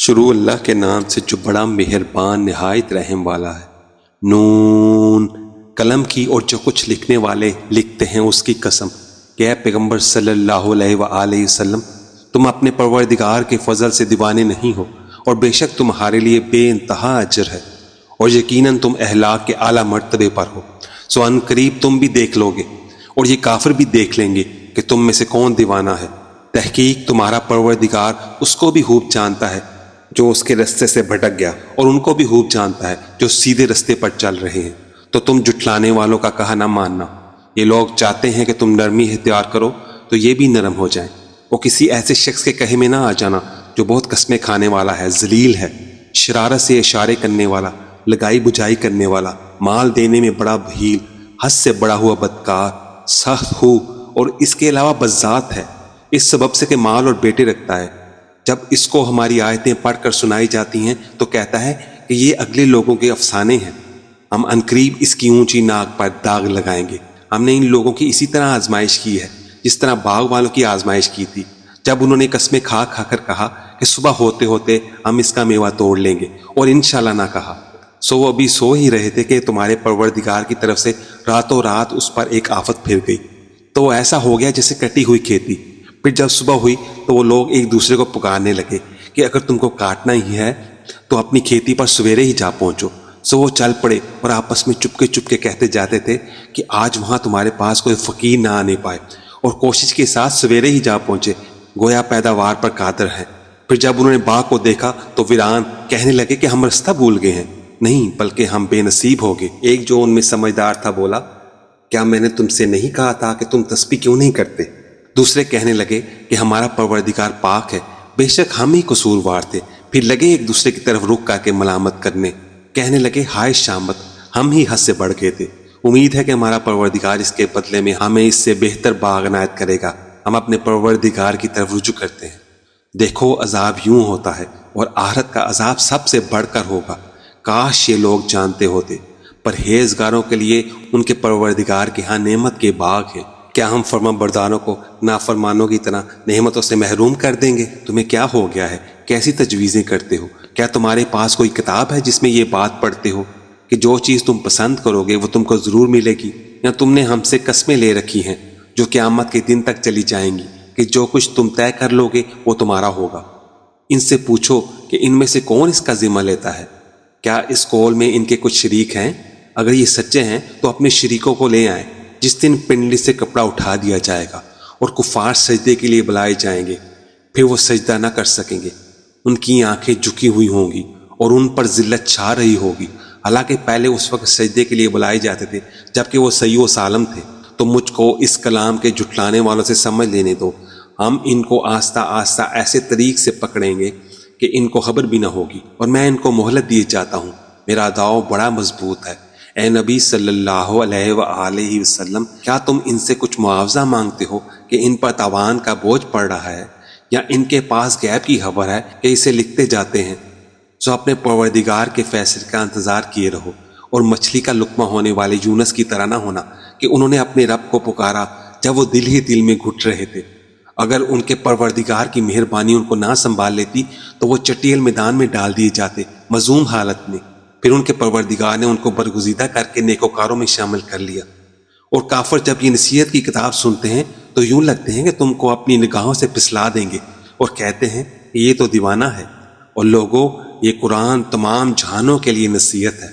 شروع اللہ کے نام سے جو بڑا مہربان نہایت رحم والا ہے۔ نون، قلم کی اور جو کچھ لکھنے والے لکھتے ہیں اس کی قسم کہ اے پیغمبر صلی اللہ علیہ وآلہ وسلم، تم اپنے پروردگار کے فضل سے دیوانے نہیں ہو، اور بے شک تمہارے لیے بے انتہا اجر ہے، اور یقیناً تم اخلاق کے اعلیٰ مرتبے پر ہو۔ سو ان قریب تم بھی دیکھ لو گے اور یہ کافر بھی دیکھ لیں گے کہ تم میں سے کون دیوانہ ہے۔ تحقیق تمہارا پروردگار اس کو بھی خوب جانتا ہے جو اس کے رستے سے بھٹک گیا، اور ان کو بھی خوب جانتا ہے جو سیدھے رستے پر چل رہے ہیں۔ تو تم جھٹلانے والوں کا کہا نہ ماننا۔ یہ لوگ چاہتے ہیں کہ تم نرمی اختیار کرو تو یہ بھی نرم ہو جائیں، اور کسی ایسے شخص کے کہے میں نہ آ جانا جو بہت قسمیں کھانے والا ہے، ذلیل ہے، شرارت سے اشارے کرنے والا، لگائی بجائی کرنے والا، مال دینے میں بڑا بخیل، حد سے بڑا ہوا بدکار، سخت ہو، اور اس کے علاوہ بذات ہے، اس سبب سے کہ مال اور بیٹے رکھتا ہے۔ جب اس کو ہماری آیتیں پڑھ کر سنائی جاتی ہیں تو کہتا ہے کہ یہ اگلے لوگوں کے افسانے ہیں، ہم عنقریب اس کی اونچی ناک پر داغ لگائیں گے۔ ہم نے ان لوگوں کی اسی طرح آزمائش کی ہے جس طرح باغ والوں کی آزمائش کی تھی، جب انہوں نے قسمیں کھا کھا کر کہا کہ صبح ہوتے ہوتے ہم اس کا میوہ توڑ لیں گے، اور انشاءاللہ نہ کہا۔ سو وہ ابھی سو ہی رہے تھے کہ تمہارے پروردگار کی طرف سے راتوں رات اس پر ایک آفت پھر گئی، تو وہ ایسا ہو گیا جیسے کٹی ہوئی کھیتی۔ پھر جب صبح ہوئی تو وہ لوگ ایک دوسرے کو پکارنے لگے کہ اگر تم کو کاٹنا ہی ہے تو اپنی کھیتی پر سویرے ہی جا پہنچو۔ سو وہ چل پڑے اور آپس میں چپکے کہتے جاتے تھے کہ آج وہاں تمہارے پاس کوئی فقیر نہ آنے پائے، اور کوشش کے ساتھ سویرے ہی جا پہنچے، گویا پیداوار پر قادر ہیں۔ پھر جب انہوں نے باغ کو دیکھا تو ویران کہنے لگے کہ ہم رستہ بھول گئے ہیں، نہیں بلکہ ہم بے نصیب ہو گئے۔ ایک جو ان میں سمجھدار تھا بولا، کیا میں نے تم سے نہیں کہا تھا کہ تم تسبیح کیوں نہیں کرتے؟ دوسرے کہنے لگے کہ ہمارا پروردگار پاک ہے، بے شک ہم ہی قصوروار تھے۔ پھر لگے ایک دوسرے کی طرف رخ کر کے ملامت کرنے، کہنے لگے ہائے شامت، ہم ہی حد سے بڑھ گئے تھے، امید ہے کہ ہمارا پروردگار اس کے بدلے میں ہمیں اس سے بہتر باغ عنایت کرے گا۔ ہم اپنے پروردگار کی طرف رجوع کرتے ہیں۔ دیکھو عذاب یوں ہوتا ہے، اور آخرت کا عذاب سب سے بڑھ کر ہوگا۔ کاش یہ لوگ جانتے ہوتے۔ پرہیزگاروں کے لیے ان کے پروردگار کے ہاں نعمت کے باغ ہیں۔ کیا ہم فرما برداروں کو نافرمانوں کی طرح نعمتوں سے محروم کر دیں گے؟ تمہیں کیا ہو گیا ہے؟ کیسی تجویزیں کرتے ہو؟ کیا تمہارے پاس کوئی کتاب ہے جس میں یہ بات پڑھتے ہو کہ جو چیز تم پسند کرو گے وہ تم کو ضرور ملے گی؟ یا تم نے ہم سے قسمیں لے رکھی ہیں جو قیامت کے دن تک چلی جائیں گی کہ جو کچھ تم طے کر لو گے وہ تمہارا ہوگا؟ ان سے پوچھو کہ ان میں سے کون اس کا ذمہ لیتا ہے؟ کیا اس قول میں ان کے کچھ شریک ہیں؟ اگر یہ سچے ہیں تو اپنے شریکوں کو لے آئیں، جس دن پنڈلی سے کپڑا اٹھا دیا جائے گا اور کفار سجدے کے لیے بلائے جائیں گے، پھر وہ سجدہ نہ کر سکیں گے۔ ان کی آنکھیں جھکی ہوئی ہوں گی اور ان پر ذلت چھا رہی ہوگی، حالانکہ پہلے اس وقت سجدے کے لیے بلائے جاتے تھے جبکہ وہ صحیح و سالم تھے۔ تو مجھ کو اس کلام کے جھٹلانے والوں سے سمجھ لینے دو، ہم ان کو آہستہ آہستہ ایسے طریق سے پکڑیں گے کہ ان کو خبر بھی نہ ہوگی، اور میں ان کو مہلت دیے جاتا ہوں، میرا داؤ بڑا مضبوط ہے۔ اے نبی صلی اللہ علیہ وآلہ وسلم، کیا تم ان سے کچھ معاوضہ مانگتے ہو کہ ان پر تاوان کا بوجھ پڑ رہا ہے، یا ان کے پاس غیب کی خبر ہے کہ اسے لکھتے جاتے ہیں؟ سو اپنے پروردگار کے فیصلے کا انتظار کیے رہو، اور مچھلی کا لقمہ ہونے والے یونس کی طرح نہ ہونا کہ انہوں نے اپنے رب کو پکارا جب وہ دل ہی دل میں گھٹ رہے تھے۔ اگر ان کے پروردگار کی مہربانی ان کو نہ سنبھال لیتی تو وہ چٹیل میدان میں ڈال دیے جاتے مذموم حالت میں۔ پھر ان کے پروردگار نے ان کو برگزیدہ کر کے نیکوکاروں میں شامل کر لیا۔ اور کافر جب یہ نصیحت کی کتاب سنتے ہیں تو یوں لگتے ہیں کہ تم کو اپنی نگاہوں سے پھسلا دیں گے، اور کہتے ہیں کہ یہ تو دیوانہ ہے۔ اور لوگوں، یہ قرآن تمام جہانوں کے لیے نصیحت ہے۔